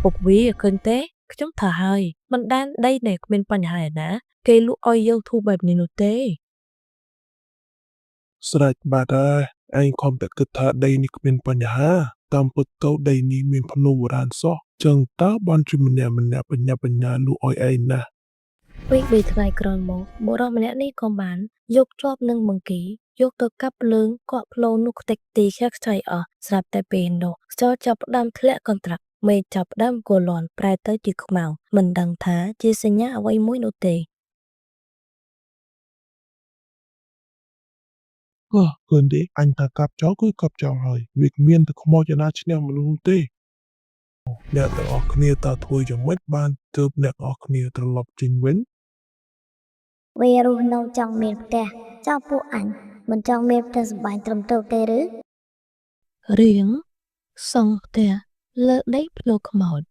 ពុកវាឃើញទេខ្ញុំថាហើយមិនដានដីនេះគ្មានបញ្ហាឯណាគេលក់ឲ្យយើងធូរបែបនេះនោះទេស្រេចបាទហើយឯងខំតែគិតថាដីនេះគ្មានបញ្ហាតាមពិតទៅដីនេះមានភ្នូបុរាណសោះចឹងតើបានជាម្នាក់បញ្ញាលក់ឲ្យឯងណា ពេល3ថ្ងៃក្រោយមកបុរសម្នាក់នេះក៏បានយកជាប់នឹងបង្គាយកទៅកាប់ភ្លើងកក់ផ្លូវនោះខ្ទេចទីខ្ជះខ្ជាយអស់ស្រាប់តែពេលនោះខ្យល់ចាប់ផ្ដើមធ្លាក់កន្ត្រាក់មេឃចាប់ផ្ដើមគល់លាន់ប្រែទៅជាខ្មៅមិនដឹងថាជាសញ្ញាអ្វីមួយនោះទេឃើញទេអញថាកាប់ចោលគឺកាប់ចោលហើយវាគ្មានតែខ្មោចណាឈ្នះមនុស្សនោះទេអ្នកទាំងអស់គ្នាតើធ្វើយ៉ាងម៉េចបានទើបអ្នកទាំងអស់គ្នាត្រឡប់ចេញវិញវារស់នៅចង់មានផ្ទះចោលពួកអញមិនចង់មានផ្ទះសម្បែងត្រឹមត្រូវទេឬរៀងសង់ផ្ទះលើដីភ្លោខ្មោច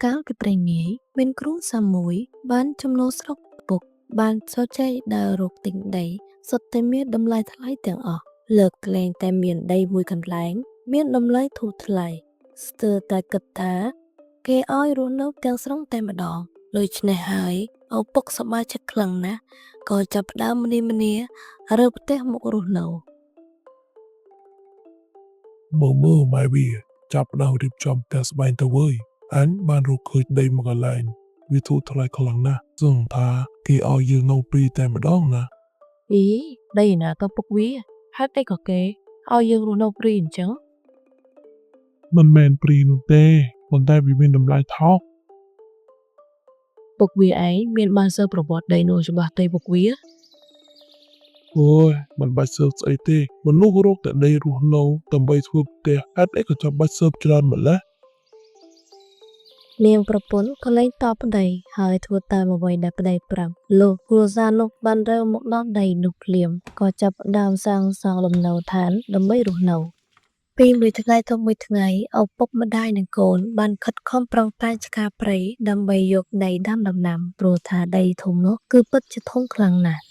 កាលពីព្រេងនាយមានគ្រូសាមួយបានចំណូលស្រុកពុកបានសោចែកដើររកទិញដីសុទ្ធតែមានតម្លៃថ្លៃទាំងអស់លើកលែងតែមានដីមួយកន្លែងមានតម្លៃធូរថ្លៃស្ទើរតែគិតថាគេឲ្យរស់នៅទាំងស្រុងតែម្ដងដូច្នេះហើយឪពុកសប្បាយចិត្តខ្លាំងណាស់ក៏ចាប់ផ្ដើមម្នារើផ្ទះមករស់នៅ មើលម៉ែវាចាប់ផ្ដើមរៀបចំផ្ទះស្បែងទៅវើយអញបានរកឃើញដីមួយកន្លែងវាធូរថ្លៃខ្លាំងណាស់សឹងថាគេឲ្យយើងនៅព្រីតែម្ដងណា អីដីណាក៏ពុកវាហេតុអីក៏គេឲ្យយើងរស់នៅព្រីអញ្ចឹងមិនមែនព្រីនោះទេប៉ុន្តែវាមានតម្លៃថោក ពុកវាឯងមានបានសើប្រវត្តិដីនោះច្បាស់ទេពុកវាអូយមិនបាច់សើបស្អីទេមនុស្សរកតែដីរស់នៅដើម្បីធ្វើផ្ទះហេតុអីក៏ចាំបាច់សើបច្រើនម្ល៉េះ នាងប្រពន្ធក៏លែងតបប្តីហើយធ្វើតាមអ្វីដែលប្តីប្រាប់លោកគ្រួសារនោះបានរើមកដល់ដីនោះភ្លាមក៏ចាប់ផ្ដើមសាងសង់លំនៅឋានដើម្បីរស់នៅពីមួយថ្ងៃទៅមួយថ្ងៃឪពុកម្ដាយនិងកូនបានខិតខំប្រឹងប្រែងឆ្ការព្រៃដើម្បីយកដីដាំដំណាំព្រោះថាដីធំនោះគឺពិតជាធំខ្លាំងណាស់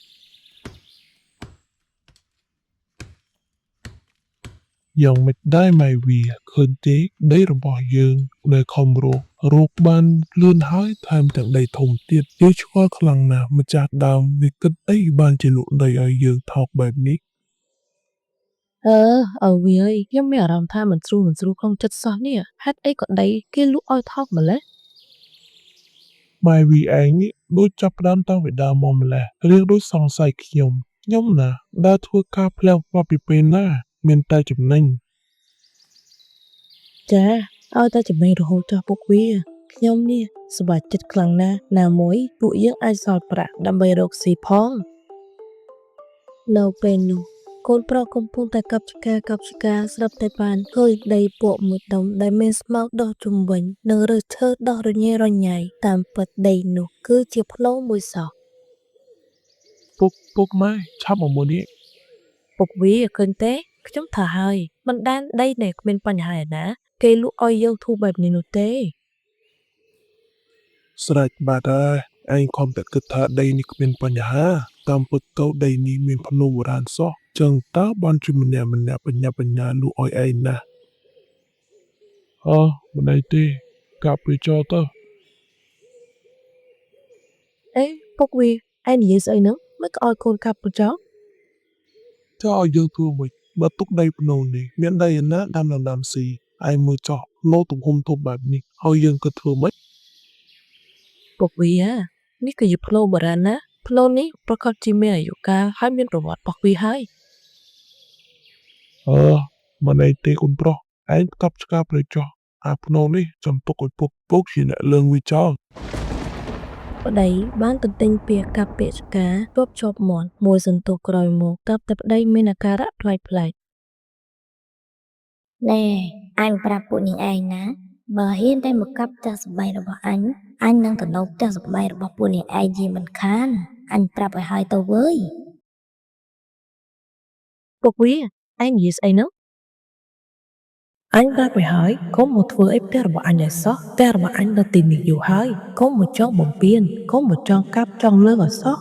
យ៉ាងមិនដែរម៉ែវាឃើញទេដីរបស់យើងដែលខំរកបានលឿនហើយថែមទាំងដីធំទៀតយើងឆ្ងល់ខ្លាំងណាស់ម្ចាស់ដើមវាគិតអីបានជាលក់ដីឲ្យយើងថោកបែបនេះ ឪវាអើយខ្ញុំមានអារម្មណ៍ថាមិនស្រួលក្នុងចិត្តសោះនេះហេតុអីក៏ដីគេលក់ឲ្យថោកម្ល៉េះ ម៉ែវាឯងនេះដូចចាប់ផ្ដើមតាំងពីដើមមកម្ល៉េះរៀងដូចសង្ស័យខ្ញុំណាដើរធ្វើការផ្លែវពីពេលណាមានតែចំណេញ ចាឲ្យតែចំណេញរហូតចោះពុកវាខ្ញុំនេះសប្បាយចិត្តខ្លាំងណាស់ណាមួយពួកយើងអាចសល់ប្រាក់ដើម្បីរកស៊ីផងនៅពេលនោះកូនប្រុសកំពុងតែកាប់ឆ្ការស្រាប់តែបានឃើញដីពកមួយដុំដែលមានស្មៅដុះជុំវិញនិងរើសឈើដុះរញ៉េរញ៉ៃតាមពិតដីនោះគឺជាផ្លូវមួយសោះ ពុកម៉ែឆាប់មកមុននេះ ពុកវាឃើញទេខ្ញុំថាហើយមិនដានដីនេះគ្មានបញ្ហាឯណាគេលក់ឲ្យយើងធូរបែបនេះនោះទេ ស្រេចបាទហើយឯងខំតែគិតថាដីនេះគ្មានបញ្ហាតាមពិតទៅដីនេះមានភ្នូបុរាណសោះចឹងតើបានជាម្នាក់បញ្ញាលក់ឲ្យឯងណាមិនអីទេកាប់វាចោលទៅ អេពុកវាឯងនិយាយស្អីហ្នឹងមិនក៏ឲ្យកូនកាប់ទៅចោល ចោលឲ្យយើងធ្វើមួយបើទុកដីភ្នូនេះមានដីឯណាដាំស៊ីឯងមើលចោះឡូទំហំធំបែបនេះឲ្យយើងគិតធ្វើម៉េច ពុកវានេះគឺជាផ្លូវបុរាណណាផ្លូវនេះប្រកាសជាមានអាយុកាលហើយមានប្រវត្តិរបស់វាហើយ មិនអីទេកូនប្រុសឯងកាប់ឆ្ការព្រៃចោះអាភ្នូនេះចំទុកឲ្យពុកជាអ្នកលើងវាចោល ប្តីបានទន្ទិញពាក្យកាប់ពាក្យឆ្ការជាប់មាត់មួយសន្ទុះក្រោយមកកាប់តែប្តីមានអាការៈប្លែកៗ ណែអញប្រាប់ពួកនេះឯងណាបើហ៊ានតែមកកាប់ផ្ទះសម្បែងរបស់អញនឹងទៅនៅផ្ទះសម្បែងរបស់ពួកនេះឯងជាមិនខានអញប្រាប់ឲ្យហើយទៅវើយ ពុកវាឯងនិយាយស្អីហ្នឹងអញប្រាប់ទៅហើយកុំមកធ្វើអីផ្ទះរបស់អញឲ្យសោះផ្ទះរបស់អញនៅទីនេះយូរហើយកុំមកចង់បំពេញកុំមកចង់កាប់ចង់លើកឲ្យសោះ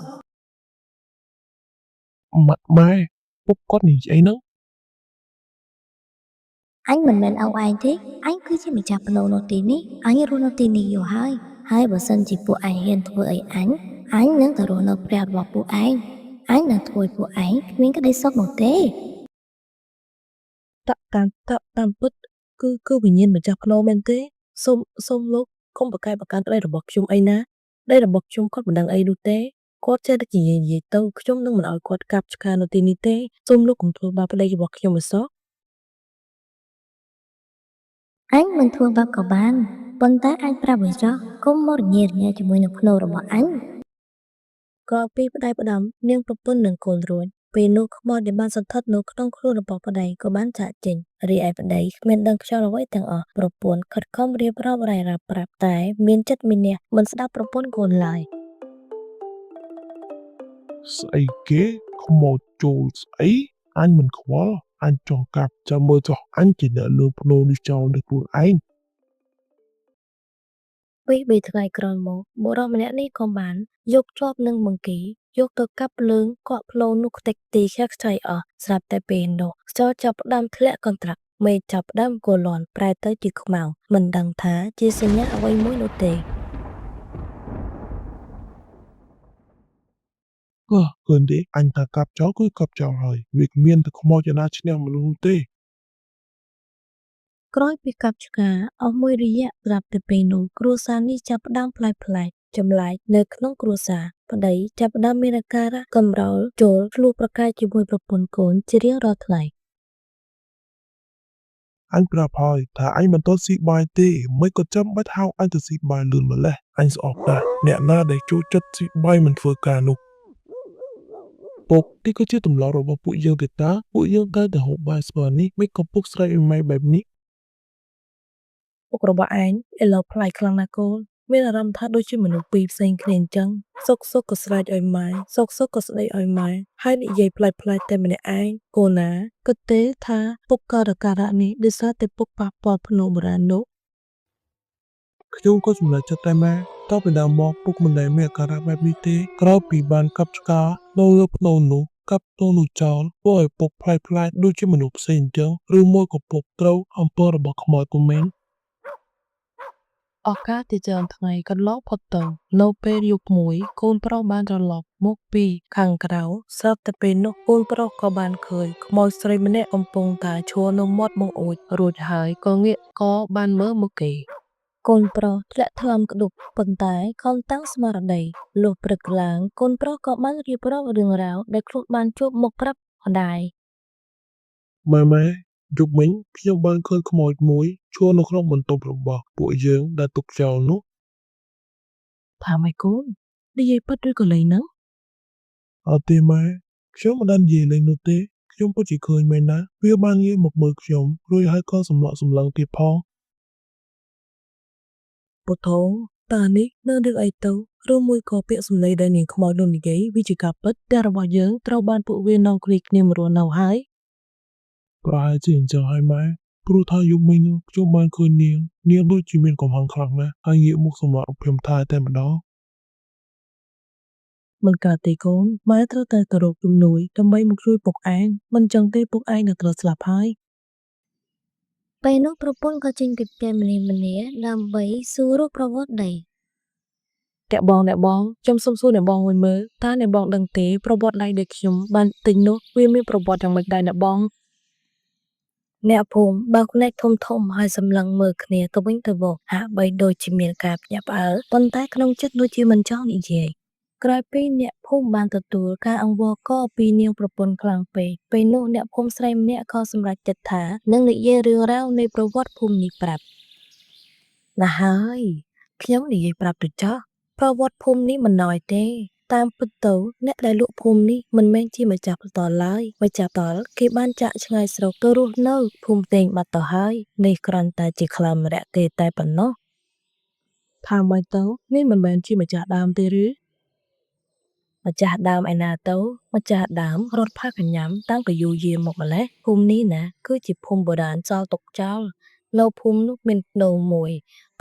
ម៉ែពុកគាត់និយាយអីហ្នឹង អញមិនមែនអោឯងទេអញគឺជាម្ចាស់ភ្នូនៅទីនេះអញរស់នៅទីនេះយូរហើយបើសិនជាពួកឯងហ៊ានធ្វើអីអញនឹងទៅរស់នៅផ្ទះរបស់ពួកឯងអញនឹងធ្វើឲ្យពួកឯងគ្មានក្តីសុខនោះទេ តាមពិតគឺវិញ្ញាណម្ចាស់ភ្នោមែនទេសូមលោកកុំប្រកែកប្រកាន់ប្តីរបស់ខ្ញុំអីណាប្តីរបស់ខ្ញុំគាត់មិនដឹងអីនោះទេគាត់ចេះតែនិយាយទៅខ្ញុំនឹងមិនឲ្យគាត់កាប់ឆ្កានៅទីនេះទេសូមលោកកុំធ្វើបាបប្តីរបស់ខ្ញុំឲ្យសោះ អញមិនធ្វើបាបក៏បានប៉ុន្តែអញប្រាប់ឲ្យចោះកុំមករញ៉េរញ៉ៃជាមួយនឹងភ្នូរបស់អញ ក្រោយពីប្តីផ្ដាំនាងប្រពន្ធនឹងកូនរួចពេលនោះខ្មោចដែលបានសន្ធិដ្ឋនៅក្នុងខ្លួនរបស់ប្តីក៏បានចាកចេញរីឯប្តីគ្មានដឹងខ្យល់អ្វីទាំងអស់ប្រពន្ធខិតខំរៀបរាប់រ៉ាយរ៉ាប់ប្រាប់តែមានចិត្តមានះមិនស្ដាប់ប្រពន្ធកូនឡើយ ស្អីគេខ្មោចចូលស្អីអញមិនខ្វល់អញចង់កាប់ចាំមើលចុះអញជាអ្នកលើភ្នោនេះចោលដោយខ្លួនឯង ពី3ថ្ងៃក្រោយមកបុរសម្នាក់នេះក៏បានយកជាប់នឹងបង្គាយកទៅកាប់លើងកក់ផ្លូវនោះខ្ទេចទីខាខ្ចីអស់ស្រាប់តែពេលនោះខ្យល់ចាប់ផ្ដើមធ្លាក់កន្ត្រាក់មេឃចាប់ផ្ដើមគល់លាន់ប្រែទៅជាខ្មៅមិនដឹងថាជាសញ្ញាអ្វីមួយនោះទេ ឃើញទេអញថាកាប់ចោលគឺកាប់ចោលហើយវាគ្មានតែខ្មោចណាឈ្នះមនុស្សនោះទេ ក្រោយពីកាប់ឆ្កាអស់មួយរយៈស្រាប់តែពេលនោះគ្រួសារនេះចាប់ផ្ដើមផ្លែកចម្លែកនៅក្នុងគ្រួសារប្តីចាប់ផ្ដើមមានអាការៈកំរោលចូលឆ្លោះប្រកែកជាមួយប្រពន្ធកូនជារៀងរាល់ថ្ងៃ អញប្រាប់ហើយថាអញមិនទាន់ស៊ីបាយទេមិនក៏ចាំបាច់ហៅអញទៅស៊ីបាយលឿនម្លេះអញស្អប់ណាស់អ្នកណាដែលចូលចិត្តស៊ីបាយមិនធ្វើការនោះពុកទីក៏ជាទម្លាប់របស់ពួកយើងទេតាពួកយើងតែហូបបាយស្មើនេះមិនក៏ពុកស្រែកឲ្យម៉ែបែបនេះ ពុករបស់ឯងឥឡូវប្លែកខ្លាំងណាស់កូនមានអារម្មណ៍ថាដូចជាមនុស្សពីរផ្សេងគ្នាអញ្ចឹងសុកក៏ស្រែកឲ្យម៉ែសុកក៏ស្ដីឲ្យម៉ែហើយនិយាយប្លែកតែម្នាក់ឯងកូនណាគិតទេថាពុកកើតអាការៈនេះដោយសារតែពុកប៉ះពាល់ភ្នោបុរាណនោះ ខ្ញុំក៏សម្រេចចិត្តដែរម៉ែតពីដើមមកពុកមិនដែលមានអាការៈបែបនេះទេក្រោយពីបានកាប់ឆ្កានៅលើភ្នូនោះកាប់ភ្នូនោះចោលធ្វើឲ្យពុកផ្លែកដូចជាមនុស្សផ្សេងអញ្ចឹងឬមួយក៏ពុកត្រូវអំពើរបស់ខ្មោចក៏មែន ឱកាសជាច្រើនថ្ងៃកន្លងផុតទៅនៅពេលយប់មួយកូនប្រុសបានត្រឡប់មកពីខាងក្រៅស្រាប់តែពេលនោះកូនប្រុសក៏បានឃើញខ្មោចស្រីម្នាក់កំពុងតែឈរនៅមាត់បង្អួចរួចហើយក៏ងាកក៏បានមើលមកគេកូនប្រុសធ្លាក់ថ្លង់ក្ដុកប៉ុន្តែខំតាំងស្មារតីលុះព្រឹកឡើងកូនប្រុសក៏បានរៀបរាប់រឿងរ៉ាវដែលខ្លួនបានជួបមកប្រាប់ម្ដាយ ម៉ែយប់មិញខ្ញុំបានឃើញខ្មោចមួយឈរនៅក្នុងបន្ទប់របស់ពួកយើងដែលទុកចោលនោះ ថាម៉េចកូននិយាយពិតឬក៏លេងហ្នឹង អត់ទេម៉ែខ្ញុំមិនបាននិយាយលេងនោះទេខ្ញុំពិតជាឃើញមែនណាវាបានងាកមកមើលខ្ញុំរួចហើយក៏សម្លក់សម្លឹងទៀតផង ពុទ្ធោតានេះនៅរឿងអីទៅឬមួយក៏ពាក្យសម្ដីដែលនាងខ្មោចនោះនិយាយវាជាការពិតតែរបស់យើងត្រូវបានពួកវានាំគ្រាគ្នាមករស់នៅហើយ ប្រហែលជាអញ្ចឹងហើយម៉ែព្រោះថាយប់មិញនោះខ្ញុំបានឃើញនាងដូចជាមានកំហឹងខ្លាំងណាស់ហើយងាកមកសម្លក់ខ្ញុំថាតែម្ដង មិនកើតទេកូនម៉ែត្រូវតែទៅរកជំនួយដើម្បីមកជួយពុកឯងមិនចឹងទេពុកឯងនឹងត្រូវស្លាប់ហើយ ពេលនោះប្រពន្ធក៏ចេញពីផ្ទះម្នាដើម្បីសួររកប្រវត្តិដី អ្នកបងខ្ញុំសុំសួរអ្នកបងមួយមើលតើអ្នកបងដឹងទេប្រវត្តិដៃដែលខ្ញុំបានទិញនោះវាមានប្រវត្តិយ៉ាងម៉េចដែរអ្នកបងអ្នកភូមិបើកភ្នែកធំហើយសម្លឹងមើលគ្នាទៅវិញទៅមកហាក់បីដូចជាមានការភ្ញាក់ផ្អើលប៉ុន្តែក្នុងចិត្តដូចជាមិនចង់និយាយក្រោយពីអ្នកភូមិបានទទួលការអង្វរករពីនាងប្រពន្ធខ្លាំងពេកពេលនោះអ្នកភូមិស្រីម្នាក់ក៏សម្រេចចិត្តថានឹងនិយាយរឿងរ៉ាវនៃប្រវត្តិភូមិនេះប្រាប់ណាស់ហើយខ្ញុំនិយាយប្រាប់ទៅចោះប្រវត្តិភូមិនេះមិនណយទេតាមពិតទៅអ្នកដែលលក់ភូមិនេះមិនមែនជាម្ចាស់ផ្ទាល់ឡើយម្ចាស់ផ្ទាល់គេបានចាក់ឆ្ងាយស្រុកទៅរស់នៅភូមិផ្សេងបាត់ទៅហើយនេះគ្រាន់តែជាក្លឹមរយៈទេតែប៉ុណ្ណោះថាម៉េចទៅនេះមិនមែនជាម្ចាស់ដើមទេឬម្ចាស់ដើមឯណាទៅម្ចាស់ដើមរត់ផាកញ្ញាំតាំងពីយូរយារមកម្លេះភូមិនេះណាគឺជាភូមិបុរាណចោលទុកចោលនៅភូមិនោះមានភ្នោមួយ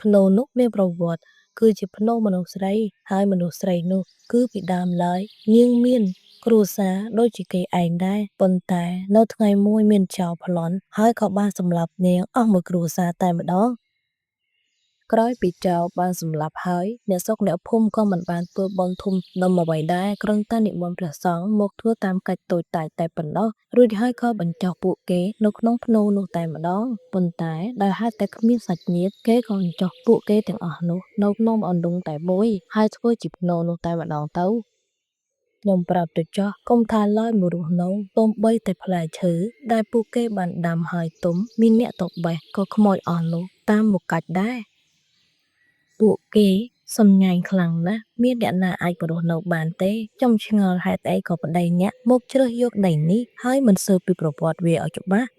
ភ្នោនោះមានប្រវត្តិគឺជាភ្នោមនុស្សស្រីហើយមនុស្សស្រីនោះគឺពីដើមឡើយនាងមាន គ្រួសារដូចជាគេឯងដែរប៉ុន្តែនៅថ្ងៃមួយមានចៅប្លន់ហើយក៏បានសម្លាប់នាងអស់មួយគ្រួសារតែម្ដងក្រោយពីចៅបានសម្លាប់ហើយអ្នកស្រុកអ្នកភូមិក៏មិនបានធ្វើបុណ្យធំដុំអ្វីដែរគ្រាន់តែនិមន្តព្រះសង្ឃមកធ្វើតាមកិច្ចតូចតាចតែប៉ុណ្ណោះរួចហើយក៏បញ្ចុះពួកគេនៅក្នុងភ្នូនោះតែម្ដងប៉ុន្តែដោយហេតុតែគ្មានសាច់ញាតិគេក៏បញ្ចុះពួកគេទាំងអស់នោះនៅក្នុងអណ្ដុងតែមួយហើយធ្វើជាភ្នូនោះតែម្ដងទៅខ្ញុំប្រាប់ទៅចោះកុំថាឡើយមករស់នៅទំបីតែផ្លែឈើដែលពួកគេបានដាំហើយទុំមានអ្នកទៅបេះក៏ខ្មោចអស់នោះតាមមកកាច់ដែរពួកគេសំញែងខ្លាំងណាស់មានអ្នកណាអាចបរស់នៅបានទេចំឆ្ងល់ហេតុអីក៏ប្តីអ្នកមកជ្រើសយកដីនេះហើយមិនស៊ើបពីប្រវត្តិវាឲ្យច្បាស់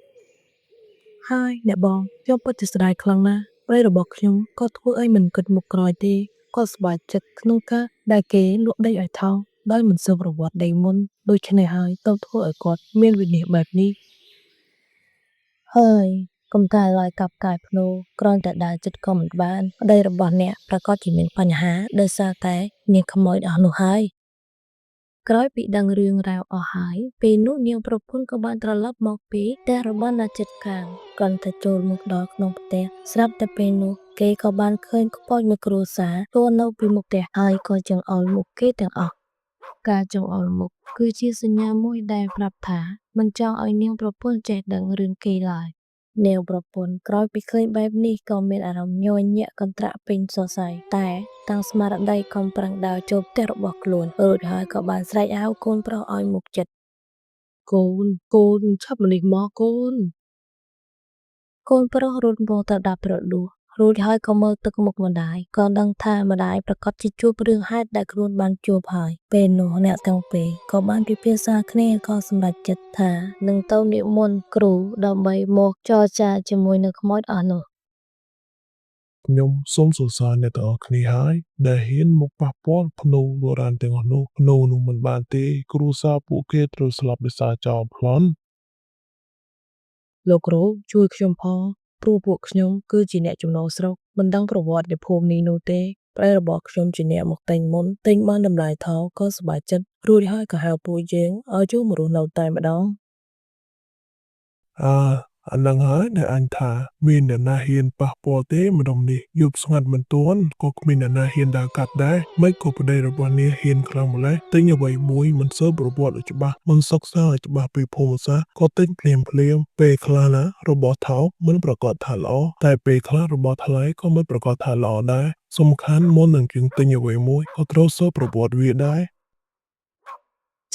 ហើយអ្នកបងខ្ញុំពិតជាស្ដាយខ្លាំងណាស់ប្តីរបស់ខ្ញុំក៏ធ្វើអីមិនគិតមុខក្រោយទេគាត់សប្បាយចិត្តក្នុងការដែលគេលក់ដីឲ្យថោកដោយមិនស៊ើបប្រវត្តិដីមុនដូច្នេះហើយទៅធ្វើឲ្យគាត់មានវិនិច្ឆ័យបែបនេះហើយកុំតែឡើយកាប់កាយភ្នូគ្រាន់តែដើរចិត្តក៏មិនបានប្តីរបស់អ្នកប្រកាសជាមានបញ្ហាដោយសារតែនាងខ្មោចអស់នោះហើយក្រោយពីដឹងរឿងរ៉ាវអស់ហើយពេលនោះនាងប្រពន្ធក៏បានត្រឡប់មកពីផ្ទះរបស់អ្នកជិតខាងគ្រាន់តែចូលមកដល់ក្នុងផ្ទះស្រាប់តែពេលនោះគេក៏បានឃើញខ្មោចមួយគ្រួសារចូលនៅពីមុខផ្ទះហើយក៏ចង្អុលមុខគេទាំងអស់ការចង្អុលមុខគឺជាសញ្ញាមួយដែលប្រាប់ថាមិនចង់ឲ្យនាងប្រពន្ធចេះដឹងរឿងគេឡើយនាងប្រពន្ធក្រោយពីឃើញបែបនេះក៏មានអារម្មណ៍ញ័រញាក់កន្ត្រាក់ពេញសរសៃតែតាំងស្មារតីខំប្រឹងដើរចូលផ្ទះរបស់ខ្លួនរួចហើយក៏បានស្រែកហៅកូនប្រុសឲ្យមកចិត្តកូនឆាប់មកនេះមកកូនប្រុសរត់មកទៅដាប់រលួសរួចហើយក៏មើលទឹកមុខម្ដាយក៏ដឹងថាម្ដាយប្រកាសជាជួបរឿងហេតុដែលខ្លួនបានជួបហើយពេលនោះអ្នកទាំងពីរក៏បានពិភាក្សាគ្នាក៏សម្រេចចិត្តថានឹងទៅនិមន្តគ្រូដើម្បីមកចរចាជាមួយនឹងខ្មោចអស់នោះ ខ្ញុំសូមសរសើរអ្នកទាំងអស់គ្នាហើយដែលហ៊ានមកប៉ះពាល់ភ្នូបុរាណទាំងអស់នោះភ្នូនោះមិនបានទេគ្រួសារពួកគេត្រូវស្លាប់ដោយសារចោរប្លន់លោកគ្រូជួយខ្ញុំផងព្រោះពួកខ្ញុំគឺជាអ្នកចំណូលស្រុកមិនដឹងប្រវត្តិនៃភូមិនេះនោះទេប្តីរបស់ខ្ញុំជាអ្នកមកទិញមុនទិញបានតម្លៃថោកក៏សប្បាយចិត្តរួចហើយក៏ហៅពួកយើងឲ្យចូលមករស់នៅតែម្ដងអានឹងហើយដែលអញថាមានអ្នកណាហ៊ានប៉ះពាល់ទេម្ដងនេះយប់ស្ងាត់មិនទាន់ក៏គ្មានអ្នកណាហ៊ានដើរកាត់ដែរមិនក៏ប្តីរបស់នាងហ៊ានខ្លាំងម្ល៉េះទិញអ្វីមួយមិនសូវប្រវត្តិឲ្យច្បាស់មិនសិក្សាឲ្យច្បាស់ពីភូមិសាស្ត្រក៏ទិញភ្លាមពេលខ្លះណារបស់ថោកមិនប្រកាសថាល្អតែពេលខ្លះរបស់ថ្លៃក៏មិនប្រកាសថាល្អដែរសំខាន់មុននឹងយើងទិញអ្វីមួយក៏ត្រូវសូត្រប្រវត្តិវាដែរ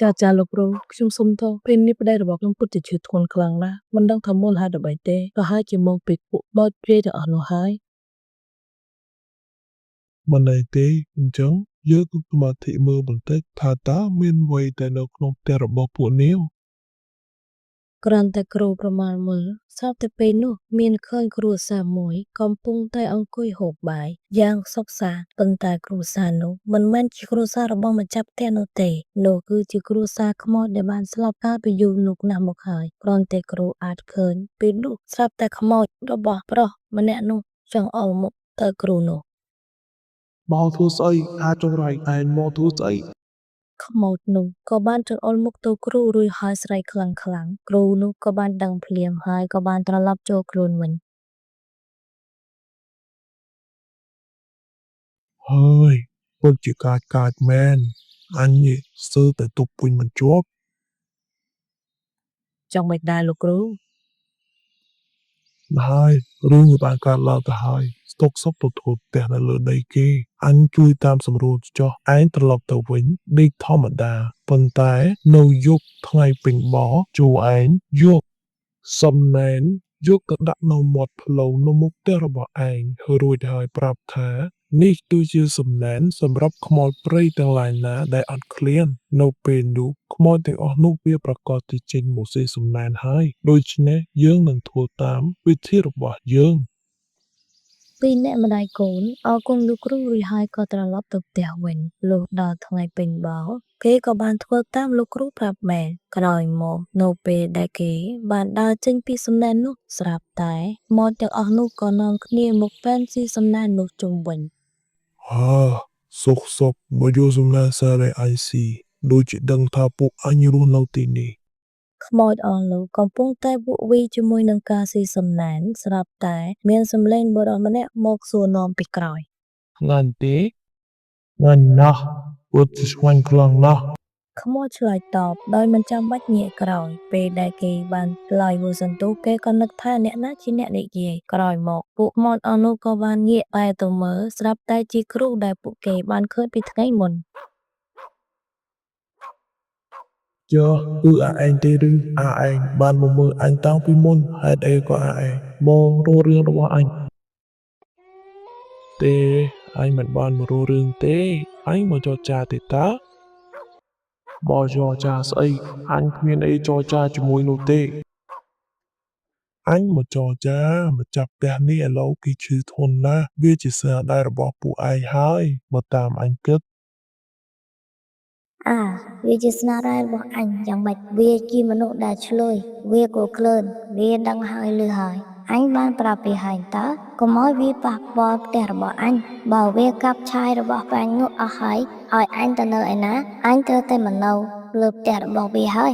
ចាលោកគ្រូខ្ញុំសុំទោសពេលនេះប្តីរបស់ខ្ញុំពិតជាឈឺធ្ងន់ខ្លាំងណាស់មិនដឹងថាមូលហេតុអ្វីទេក៏ហើយជាមកពីពួកបោចព្រាយទាំងអស់នោះហើយមិនអីទេអញ្ចឹងយើងគឹកសមាធិមើលបន្តិចថាតើមានអ្វីតែនៅក្នុងផ្ទះរបស់ពួកនាងគ្រាន់តែគ្រូប្រមាណមើលស្រាប់តែពេលនោះមានឃើញគ្រួសារមួយកំពុងតែអង្គុយហូបបាយយ៉ាងសុខសាន្តប៉ុន្តែគ្រួសារនោះមិនមែនជាគ្រួសាររបស់ម្ចាស់ផ្ទះនោះទេនោះគឺជាគ្រួសារខ្មោចដែលបានស្លាប់កាលពីយូរនោះណាស់មកហើយគ្រាន់តែគ្រូអាចឃើញពេលនោះស្រាប់តែខ្មោចរបស់ប្រុសម្នាក់នោះចង្អុលមុខទៅគ្រូនោះមកធ្វើស្អីអាចងរៃឯងមកធ្វើស្អីខ្មោចនោះក៏បានចង្អុលមុខទៅគ្រូរួចហើយស្រែកខ្លាំងៗគ្រូនោះក៏បានដឹងភ្លាមហើយក៏បានត្រឡប់ចូលខ្លួនវិញហើយពិតជាកាចមែនអញនេះស្ទើរតែទប់ពុញមិនជាប់ចង់មិនដែរលោកគ្រូហើយរឿងវាបានកើតឡើងទៅហើយស្តុកសុកទៅធ្វើផ្ទះនៅលើដីគេអញជួយតាមសម្រួលចុះឯងត្រឡប់ទៅវិញដេកធម្មតាប៉ុន្តែនៅយប់ថ្ងៃពេញបោជួឯងយកសំណែនយកទៅដាក់នៅមាត់ផ្លូវនៅមុខផ្ទះរបស់ឯងរួចហើយប្រាប់ថានេះគឺជាសំណែនសម្រាប់ខ្មោចព្រៃទាំងឡាយណាដែលអត់ឃ្លាននៅពេលនោះខ្មោចទាំងអស់នោះវាប្រកាសជាចេញមកសេសំណែនហើយដូច្នេះយើងនឹងធ្វើតាមវិធីរបស់យើងពីអ្នកម្ដាយកូនអរគុណលោកគ្រូរួចហើយក៏ត្រឡប់ទៅផ្ទះវិញលុះដល់ថ្ងៃពេញបោគេក៏បានធ្វើតាមលោកគ្រូប្រាប់មែនក្រោយមកនៅពេលដែលគេបានដើរចេញពីសំណែននោះស្រាប់តែម៉ូតទាំងអស់នោះក៏នាំគ្នាមកប៉ែនស៊ីសំណែននោះជុំវិញសុកមកយកសំណែនសារឲ្យអញស៊ី ដូចជាដឹងថាពួកអញរស់នៅទីនេះ ខ្មោចអស់នោះកំពុងតែវក់វីជាមួយនឹងការស៊ីសំណែនស្រាប់តែមានសំឡេងបុរសម្នាក់មកសួរនាំពីក្រោយ ឆ្ងាញ់ទេឆ្ងាញ់ណាស់ពិតជាឆ្ងាញ់ខ្លាំងណាស់ ខ្មោចឆ្លើយតបដោយមិនចាំបាច់ងាកក្រោយពេលដែលគេបានឆ្លើយមួយសន្ទុះគេក៏នឹកថាអ្នកណាជាអ្នកនិយាយក្រោយមកពួកខ្មោចអស់នោះក៏បានងាកបែរទៅមើលស្រាប់តែជាគ្រូដែលពួកគេបានឃើញពីថ្ងៃមុន ចុះគឺឯងទេឬឯងបានមកមើលអញតាំងពីមុនហេតុអីក៏ឯងមករករឿងរបស់អញទេអញមិនបានមករករឿងទេអញមកចរចាទេតាបើចរចាស្អីអញគ្មានអីចរចាជាមួយនោះទេអញមកចរចាមកចាប់ផ្ទះនេះឥឡូវគេឈឺធន់ណាស់វាជាសារដែររបស់ពួកឯងហើយមកតាមអញគិត អាវាជាស្នាដៃរបស់អញយ៉ាងម៉េចវាជាមនុស្សដែលឆ្លើយវាក៏ក្លឿនវាដឹងហើយលឺហើយអញបានប្រាប់វាហើយកុំឲ្យវាប៉ះពាល់ផ្ទះរបស់អញបើវាកាប់ឆាយរបស់ប៉ាញ់នោះអស់ហើយឲ្យអញទៅនៅឯណាអញត្រូវតែមកនៅលើផ្ទះរបស់វាហើយ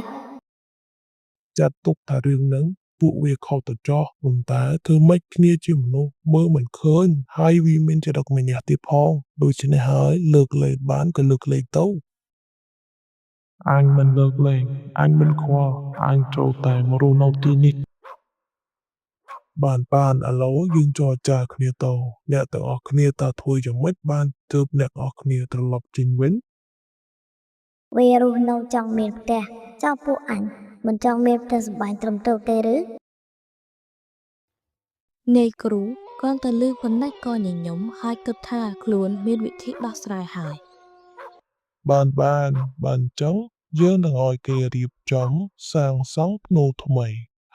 ចាត់ទុកថារឿងហ្នឹងពួកវាខុសទៅចោះប៉ុន្តែធ្វើម៉េចគ្នាជាមនុស្សមើលមិនឃើញហើយវាមានចរិតម្នះទៀតផងដូច្នេះហើយលើកលែងបានក៏លើកលែងទៅអញមិនលើកលែងអញមិនខ្វល់អញចូលតែមករស់នៅទីនេះបានឥឡូវយើងចរចាគ្នាទៅអ្នកទាំងអស់គ្នាតើធ្វើយ៉ាងម៉េចបានទើបអ្នកទាំងអស់គ្នាត្រឡប់ចេញវិញ វារស់នៅចង់មានផ្ទះចង់ពួកអញមិនចង់មានផ្ទះសម្បែងត្រឹមត្រូវទេឬ នាយគ្រូគ្រាន់តែឮប៉ុណ្ណេះក៏ញញឹមហើយគិតថាខ្លួនមានវិធីដោះស្រាយហើយ បានអញ្ចឹងយើងនឹងឲ្យគេរៀបចំសាងសង់ភ្នូរថ្មី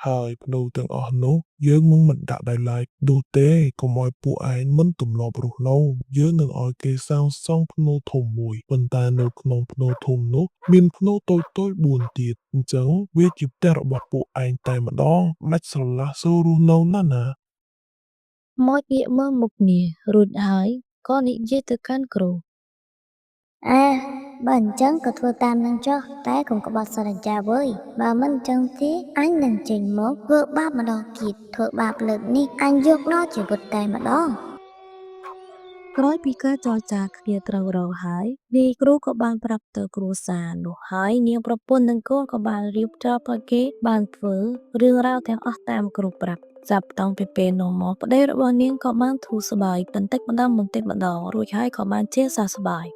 ហើយភ្នូរទាំងអស់នោះយើងមិនដាក់ដោយឡែកនោះទេកុំឲ្យពួកឯងមិនទម្លាប់រស់នៅយើងនឹងឲ្យគេសាងសង់ភ្នូរធំមួយប៉ុន្តែនៅក្នុងភ្នូរធំនោះមានភ្នូរតូចៗ4ទៀតអញ្ចឹងវាជាផ្ទះរបស់ពួកឯងតែម្ដងដាច់ស្រឡះសូវរស់នៅណាស់ណា ខ្មោចងាកមើលមុខនាយរួចហើយក៏និយាយទៅកាន់គ្រូ អាបើអញ្ចឹងក៏ធ្វើតាមនឹងចុះតែកុំក្បត់សន្យាវើយបើមិនអញ្ចឹងទេអញនឹងចេញមកធ្វើបាបម្ដងទៀតធ្វើបាបលើកនេះអញយកដល់ជីវិតតែម្ដង ក្រោយពីការចរចាគ្នាត្រូវរកហើយនាយគ្រូក៏បានប្រាប់ទៅគ្រួសារនោះហើយនាងប្រពន្ធនិងកូនក៏បានរៀបចំឲ្យគេបានធ្វើរឿងរ៉ាវទាំងអស់តាមគ្រូប្រាប់ចាប់តាំងពីពេលនោះមកប្តីរបស់នាងក៏បានធូរស្បើយបន្តិចម្ដងរួចហើយក៏បានជាសះស្បើយ